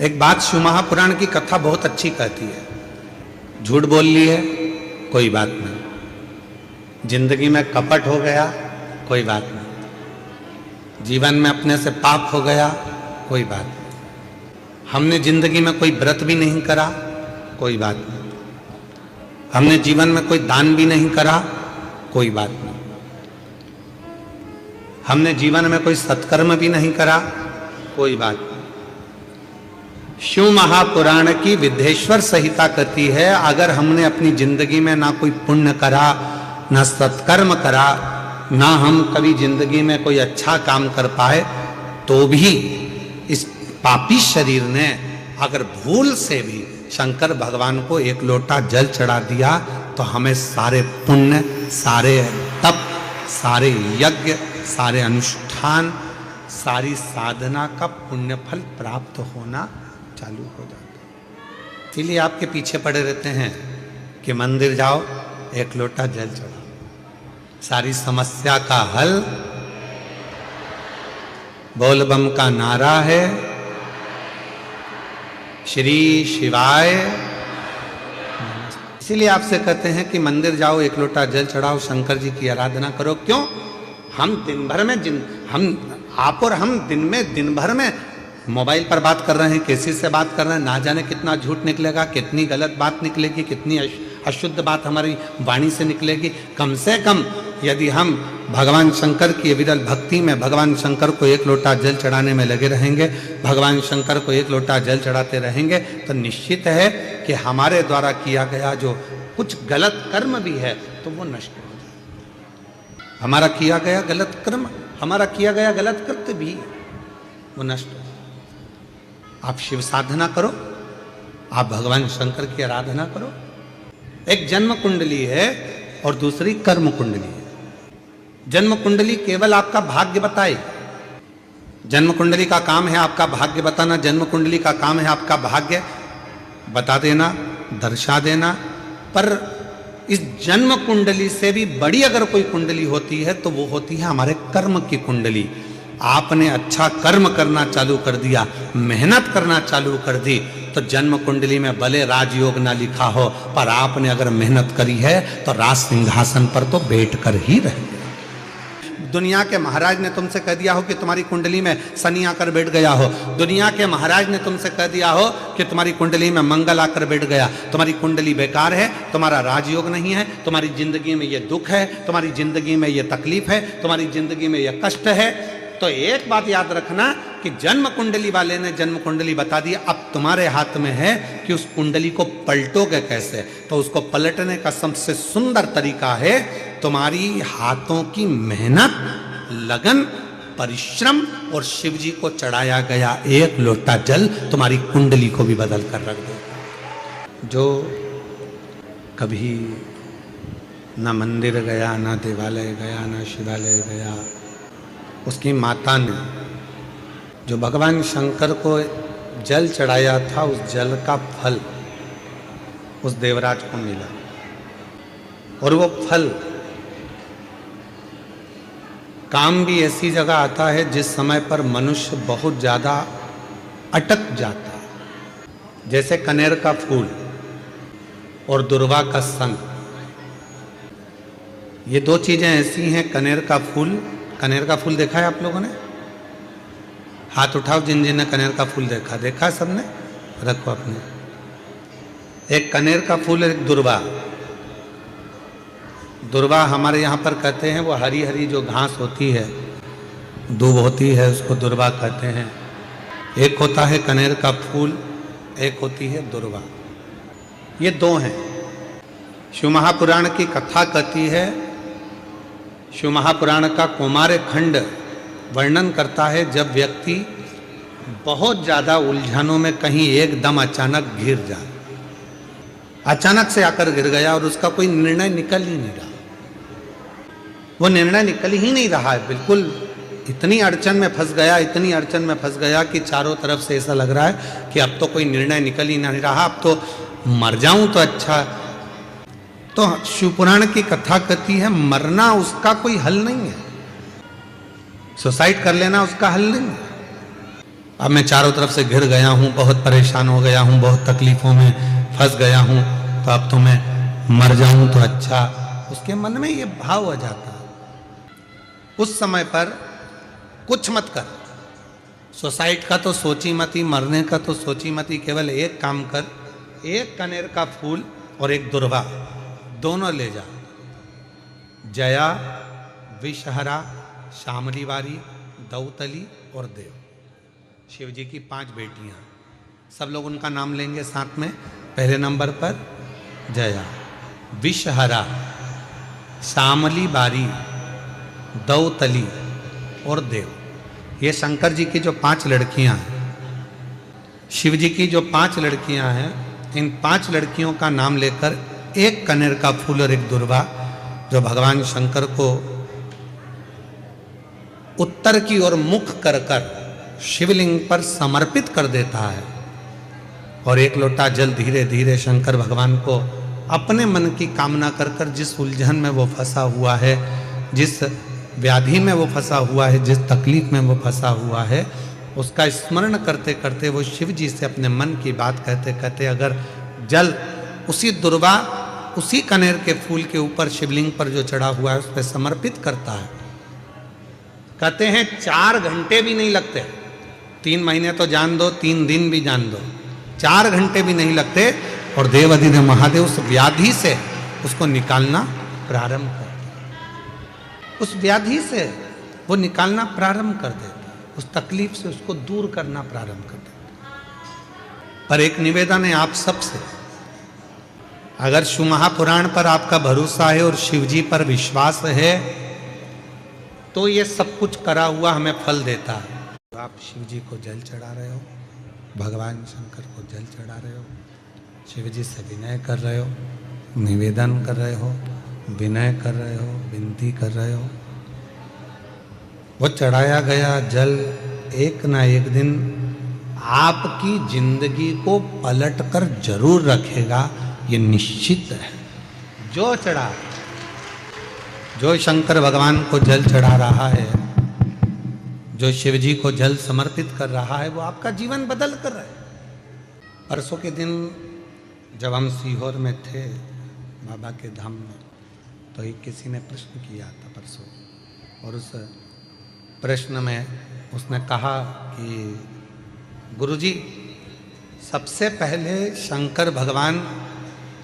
एक बात शिव महापुराण की कथा बहुत अच्छी कहती है। झूठ बोल ली है, कोई बात नहीं। जिंदगी में कपट हो गया, कोई बात नहीं। जीवन में अपने से पाप हो गया, कोई बात नहीं। हमने जिंदगी में कोई व्रत भी नहीं करा, कोई बात नहीं। हमने जीवन में कोई दान भी नहीं करा, कोई बात नहीं। हमने जीवन में कोई सत्कर्म भी नहीं करा, कोई बात नहीं। शिव महापुराण की विद्धेश्वर संहिता कहती है, अगर हमने अपनी जिंदगी में ना कोई पुण्य करा, ना सत्कर्म करा, ना हम कभी जिंदगी में कोई अच्छा काम कर पाए, तो भी इस पापी शरीर ने अगर भूल से भी शंकर भगवान को एक लोटा जल चढ़ा दिया, तो हमें सारे पुण्य, सारे तप, सारे यज्ञ, सारे अनुष्ठान, सारी साधना का पुण्य फल प्राप्त होना चालू हो जाता। इसलिए आपके पीछे पड़े रहते हैं कि मंदिर जाओ, एक लोटा जल चढ़ाओ, सारी समस्या का हल बोल बम का नारा है, श्री शिवाय। इसीलिए आपसे कहते हैं कि मंदिर जाओ, एक लोटा जल चढ़ाओ, शंकर जी की आराधना करो। क्यों? हम दिन भर में दिन भर में मोबाइल पर बात कर रहे हैं, किसी से बात कर रहे हैं, ना जाने कितना झूठ निकलेगा, कितनी गलत बात निकलेगी, कितनी अशुद्ध बात हमारी वाणी से निकलेगी। कम से कम यदि हम भगवान शंकर की विरल भक्ति में भगवान शंकर को एक लोटा जल चढ़ाने में लगे रहेंगे, भगवान शंकर को एक लोटा जल चढ़ाते रहेंगे, तो निश्चित है कि हमारे द्वारा किया गया जो कुछ गलत कर्म भी है तो वो नष्ट हो जाए। हमारा किया गया गलत कर्म, हमारा किया गया गलत कृत्य भी वो नष्ट हो। आप शिव साधना करो, आप भगवान शंकर की आराधना करो। एक जन्म कुंडली है और दूसरी कर्म कुंडली है। जन्म कुंडली केवल आपका भाग्य बताएगी। जन्म कुंडली का काम है आपका भाग्य बताना, जन्म कुंडली का काम है आपका भाग्य बता देना, दर्शा देना। पर इस जन्म कुंडली से भी बड़ी अगर कोई कुंडली होती है तो वो होती है हमारे कर्म की कुंडली। आपने अच्छा कर्म करना चालू कर दिया, मेहनत करना चालू कर दी, तो जन्म कुंडली में भले राजयोग ना लिखा हो, पर आपने अगर मेहनत करी है तो राज सिंहासन पर तो बैठ कर ही रहेंगे। दुनिया के महाराज ने तुमसे कह दिया हो कि तुम्हारी कुंडली में शनि आकर बैठ गया हो, दुनिया के महाराज ने तुमसे कह दिया हो कि तुम्हारी कुंडली में मंगल आकर बैठ गया, तुम्हारी कुंडली बेकार है, तुम्हारा राजयोग नहीं है, तुम्हारी जिंदगी में ये दुख है, तुम्हारी जिंदगी में ये तकलीफ है, तुम्हारी जिंदगी में ये कष्ट है, तो एक बात याद रखना कि जन्म कुंडली वाले ने जन्म कुंडली बता दी। अब तुम्हारे हाथ में है कि उस कुंडली को पलटोगे कैसे। तो उसको पलटने का सबसे सुंदर तरीका है तुम्हारी हाथों की मेहनत, लगन, परिश्रम और शिव जी को चढ़ाया गया एक लोटा जल तुम्हारी कुंडली को भी बदल कर रख देगा। जो कभी ना मंदिर गया, ना देवालय गया, ना शिवालय गया, उसकी माता ने जो भगवान शंकर को जल चढ़ाया था, उस जल का फल उस देवराज को मिला। और वो फल काम भी ऐसी जगह आता है जिस समय पर मनुष्य बहुत ज्यादा अटक जाता है, जैसे कनेर का फूल और दुर्वा का संग। ये दो चीजें ऐसी हैं। कनेर का फूल देखा है आप लोगों ने? हाथ उठाओ जिन जिन ने कनेर का फूल देखा है सबने? रखो अपने। एक कनेर का फूल, एक दुर्वा हमारे यहाँ पर कहते हैं वो हरी हरी जो घास होती है, दूब होती है, उसको दुर्वा कहते हैं। एक होता है कनेर का फूल, एक होती है दुर्वा। ये दो हैं। शिव महापुराण की कथा कहती है, शिव महापुराण का कौमार खंड वर्णन करता है जब व्यक्ति बहुत ज्यादा उलझनों में कहीं एकदम अचानक गिर जाए, अचानक से आकर गिर गया और उसका कोई निर्णय निकल ही नहीं रहा। वो निर्णय निकल ही नहीं रहा है, बिल्कुल इतनी अड़चन में फंस गया कि चारों तरफ से ऐसा लग रहा है कि अब तो कोई निर्णय निकल ही नहीं रहा, अब तो मर जाऊं तो अच्छा। तो शिवपुराण की कथा कहती है मरना उसका कोई हल नहीं है, सुसाइड कर लेना उसका हल नहीं है। अब मैं चारों तरफ से घिर गया हूँ, बहुत परेशान हो गया हूँ, बहुत तकलीफों में फंस गया हूँ, तो अब तो मैं मर जाऊं तो अच्छा। उसके मन में ये भाव हो जाता है। उस समय पर कुछ मत कर, सुसाइड का तो सोची मत ही, मरने का तो सोची मत ही, केवल एक काम कर, एक कनेर का फूल और एक दुर्वा दोनों ले जा। जया, विषहरा, शामली वारी, दौतली और देव, शिव जी की 5 बेटियां। सब लोग उनका नाम लेंगे साथ में। पहले नंबर पर जया, विषहरा, शामली बारी, दौतली और देव। ये शंकर जी की जो 5 लड़कियां हैं, शिव जी की जो 5 लड़कियां हैं, इन 5 लड़कियों का नाम लेकर एक कनेर का फूल और एक दुर्वा जो भगवान शंकर को उत्तर की ओर मुख कर कर शिवलिंग पर समर्पित कर देता है, और एक लोटा जल धीरे धीरे शंकर भगवान को अपने मन की कामना कर कर, जिस उलझन में वो फंसा हुआ है, जिस व्याधि में वो फंसा हुआ है, जिस तकलीफ में वो फंसा हुआ है, उसका स्मरण करते करते वो शिव जी से अपने मन की बात कहते कहते अगर जल उसी दुर्वा, उसी कनेर के फूल के ऊपर शिवलिंग पर जो चढ़ा हुआ है उस पर समर्पित करता है, कहते हैं 4 घंटे भी नहीं लगते। 3 महीने तो जान दो, 3 दिन भी जान दो, 4 घंटे भी नहीं लगते, और देवाधिदेव महादेव उस व्याधि से उसको निकालना प्रारंभ कर, उस व्याधि से वो निकालना प्रारंभ कर देता, उस तकलीफ से उसको दूर करना प्रारंभ कर देता। पर एक निवेदन है आप सबसे, अगर शिव महापुराण पर आपका भरोसा है और शिव जी पर विश्वास है तो ये सब कुछ करा हुआ हमें फल देता है। आप शिव जी को जल चढ़ा रहे हो, भगवान शंकर को जल चढ़ा रहे हो, शिव जी से विनय कर रहे हो, निवेदन कर रहे हो, विनय कर रहे हो, विनती कर रहे हो, वो चढ़ाया गया जल एक ना एक दिन आपकी जिंदगी को पलट कर जरूर रखेगा, ये निश्चित है। जो चढ़ा, जो शंकर भगवान को जल चढ़ा रहा है, जो शिव जी को जल समर्पित कर रहा है, वो आपका जीवन बदल कर रहा है। परसों के दिन जब हम सीहोर में थे बाबा के धाम में, तो एक किसी ने प्रश्न किया था परसों, और उस प्रश्न में उसने कहा कि गुरुजी, सबसे पहले शंकर भगवान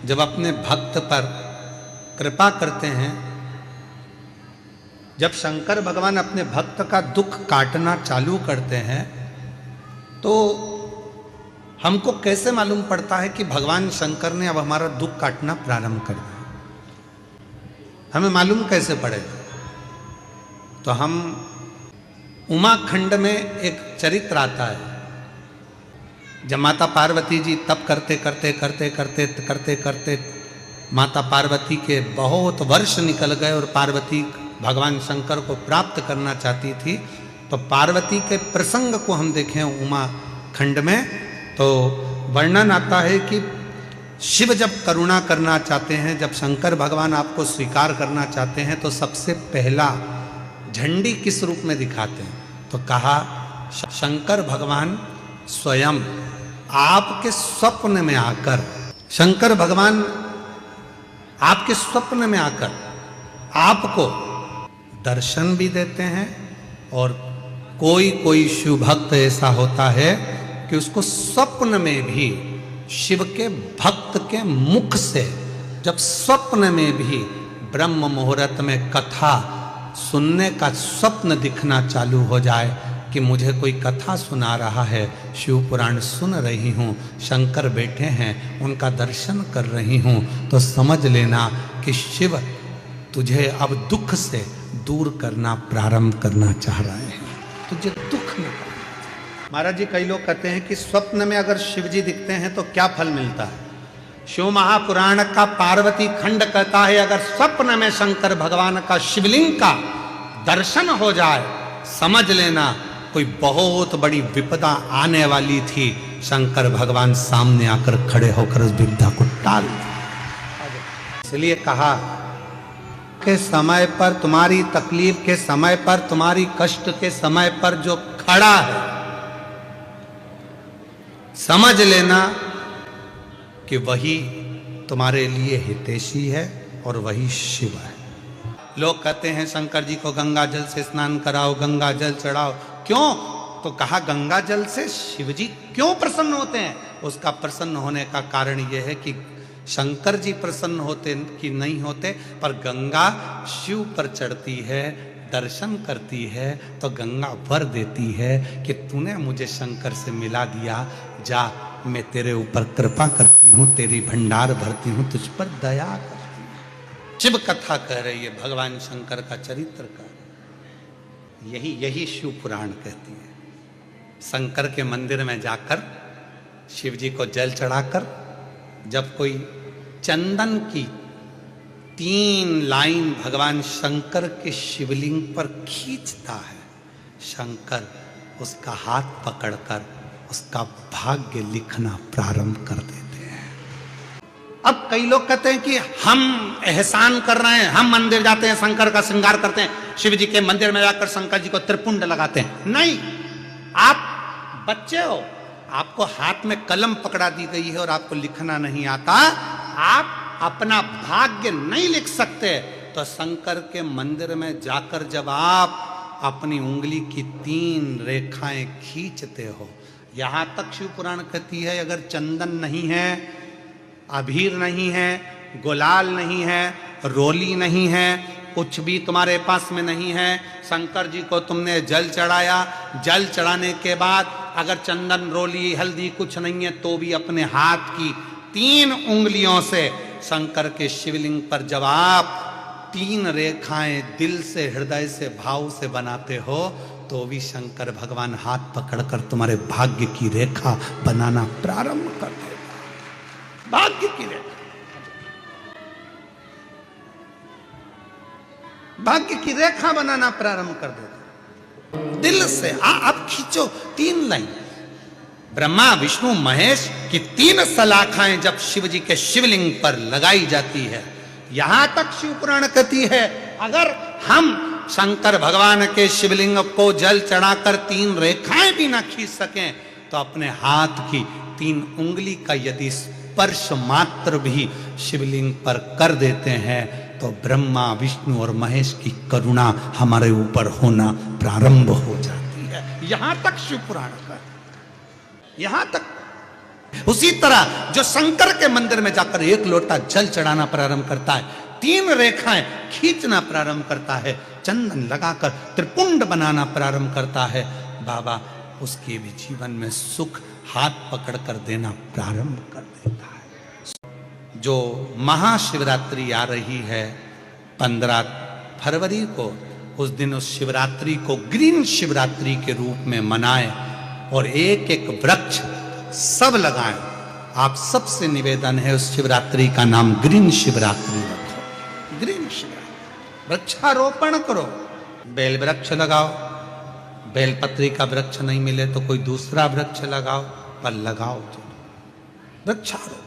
जब अपने भक्त पर कृपा करते हैं, जब शंकर भगवान अपने भक्त का दुख काटना चालू करते हैं, तो हमको कैसे मालूम पड़ता है कि भगवान शंकर ने अब हमारा दुख काटना प्रारंभ कर दिया? हमें मालूम कैसे पड़ेगा? तो हम उमाखंड में एक चरित्र आता है, जब माता पार्वती जी तप करते करते करते करते करते करते माता पार्वती के बहुत वर्ष निकल गए और पार्वती भगवान शंकर को प्राप्त करना चाहती थी, तो पार्वती के प्रसंग को हम देखें उमाखंड में, तो वर्णन आता है कि शिव जब करुणा करना चाहते हैं, जब शंकर भगवान आपको स्वीकार करना चाहते हैं, तो सबसे पहला झंडी किस रूप में दिखाते हैं? तो कहा शंकर भगवान स्वयं आपके स्वप्न में आकर, शंकर भगवान आपके स्वप्न में आकर आपको दर्शन भी देते हैं, और कोई कोई शिव भक्त ऐसा होता है कि उसको स्वप्न में भी शिव के भक्त के मुख से, जब स्वप्न में भी ब्रह्म मुहूर्त में कथा सुनने का स्वप्न दिखना चालू हो जाए कि मुझे कोई कथा सुना रहा है, शिव पुराण सुन रही हूँ, शंकर बैठे हैं, उनका दर्शन कर रही हूँ, तो समझ लेना कि शिव तुझे अब दुख से दूर करना प्रारंभ करना चाह रहे हैं, तुझे दुख में। महाराज जी, कई लोग कहते हैं कि स्वप्न में अगर शिव जी दिखते हैं तो क्या फल मिलता है? शिव महापुराण का पार्वती खंड कहता है, अगर स्वप्न में शंकर भगवान का शिवलिंग का दर्शन हो जाए, समझ लेना कोई बहुत बड़ी विपदा आने वाली थी, शंकर भगवान सामने आकर खड़े होकर उस विपदा को टाल दिया। इसलिए कहा के समय पर, तुम्हारी तकलीफ के समय पर, तुम्हारी कष्ट के समय पर जो खड़ा है, समझ लेना कि वही तुम्हारे लिए हितैषी है और वही शिव है। लोग कहते हैं शंकर जी को गंगा जल से स्नान कराओ, गंगा जल चढ़ाओ। क्यों? तो कहा गंगा जल से शिव जी क्यों प्रसन्न होते हैं? उसका प्रसन्न होने का कारण यह है कि शंकर जी प्रसन्न होते कि नहीं होते, पर गंगा शिव पर चढ़ती है, दर्शन करती है, तो गंगा वर देती है कि तूने मुझे शंकर से मिला दिया, जा मैं तेरे ऊपर कृपा करती हूँ, तेरी भंडार भरती हूँ, तुझ पर दया करती हूँ। शिव कथा कह रही है, भगवान शंकर का चरित्र का यही शिव पुराण कहती है। शंकर के मंदिर में जाकर शिव जी को जल चढ़ाकर जब कोई चंदन की 3 लाइन भगवान शंकर के शिवलिंग पर खींचता है, शंकर उसका हाथ पकड़कर उसका भाग्य लिखना प्रारंभ कर देते हैं। अब कई लोग कहते हैं कि हम एहसान कर रहे हैं, हम मंदिर जाते हैं, शंकर का श्रृंगार करते हैं, शिव जी के मंदिर में जाकर शंकर जी को त्रिपुंड लगाते हैं। नहीं, आप बच्चे हो, आपको हाथ में कलम पकड़ा दी गई है और आपको लिखना नहीं आता, आप अपना भाग्य नहीं लिख सकते। तो शंकर के मंदिर में जाकर जब आप अपनी उंगली की 3 रेखाएं खींचते हो, यहां तक शिव पुराण कहती है अगर चंदन नहीं है, अबीर नहीं है, गुलाल नहीं है, रोली नहीं है, कुछ भी तुम्हारे पास में नहीं है, शंकर जी को तुमने जल चढ़ाया, जल चढ़ाने के बाद अगर चंदन रोली हल्दी कुछ नहीं है, तो भी अपने हाथ की 3 उंगलियों से शंकर के शिवलिंग पर जब आप 3 रेखाएं दिल से, हृदय से, भाव से बनाते हो, तो भी शंकर भगवान हाथ पकड़कर तुम्हारे भाग्य की रेखा बनाना प्रारंभ कर देगा। भाग्य की रेखा, भाग्य की रेखा बनाना प्रारंभ कर देगा दिल से। अब खींचो 3 लाइन। ब्रह्मा, विष्णु, महेश की 3 सलाखाएं जब शिव जी के शिवलिंग पर लगाई जाती है, यहां तक शिव पुराण कहती है अगर हम शंकर भगवान के शिवलिंग को जल चढ़ाकर 3 रेखाएं भी ना खींच सकें, तो अपने हाथ की 3 उंगली का यदि स्पर्श मात्र भी शिवलिंग पर कर देते हैं, तो ब्रह्मा, विष्णु और महेश की करुणा हमारे ऊपर होना प्रारंभ हो जाती है। यहां तक शिव पुराण का, यहां तक। उसी तरह जो शंकर के मंदिर में जाकर 1 लोटा जल चढ़ाना प्रारंभ करता है, 3 रेखाएं खींचना प्रारंभ करता है, चंदन लगाकर त्रिपुंड बनाना प्रारंभ करता है, बाबा उसके भी जीवन में सुख हाथ पकड़कर देना प्रारंभ कर देता है। जो महाशिवरात्रि आ रही है 15 फरवरी को, उस दिन उस शिवरात्रि को ग्रीन शिवरात्रि के रूप में मनाएं और एक वृक्ष सब लगाएं। आप सबसे निवेदन है उस शिवरात्रि का नाम ग्रीन शिवरात्रि रखो। ग्रीन शिवरात्रि, वृक्षारोपण करो, बेल वृक्ष लगाओ, बेलपत्री का वृक्ष नहीं मिले तो कोई दूसरा वृक्ष लगाओ, पर लगाओ वृक्षारोपण।